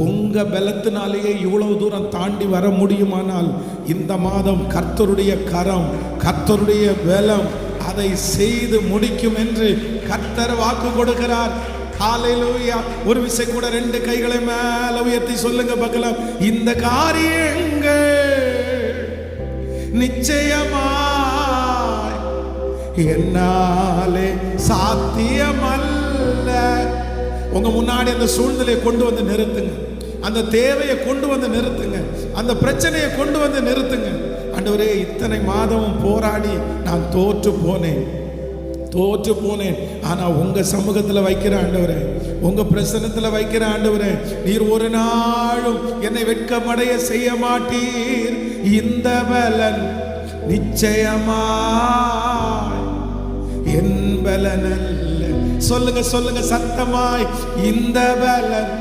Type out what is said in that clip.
உங்க பலத்தினாலேயே இவ்வளவு தூரம் தாண்டி வர முடியுமானால் இந்த மாதம் கர்த்தருடைய கரம், கர்த்தருடைய பலம் அதை செய்து முடிக்கும் என்று கர்த்தர் வாக்கு கொடுக்கிறார். ஹல்லேலூயா. ஒரு விசை கூட 2 கைகளை மேல உயர்த்தி சொல்லுங்க பார்க்கலாம். இந்த காரியங்கள் நிச்சயமாய் என்னாலே சாத்தியமல்ல. உங்க முன்னாடி அந்த சூழ்நிலையை கொண்டு வந்து நிறுத்துங்க, அந்த தேவையை கொண்டு வந்து நிறுத்துங்க, அந்த பிரச்சனையை கொண்டு வந்து நிறுத்துங்க. ஆண்டவரே, இத்தனை மாதமும் போராடி நான் தோற்று போனேன். ஆனா உங்க சமூகத்தில் வைக்கிற ஆண்டவரே, உங்க பிரசன்னத்தில் வைக்கிற ஆண்டவரே, நீர் ஒரு நாளும் என்னை வெட்கமடைய செய்ய மாட்டீர். இந்த பலன் நிச்சயமாய் என் பலன் அல்ல. சொல்லுங்க சத்தமாய், இந்த பலன்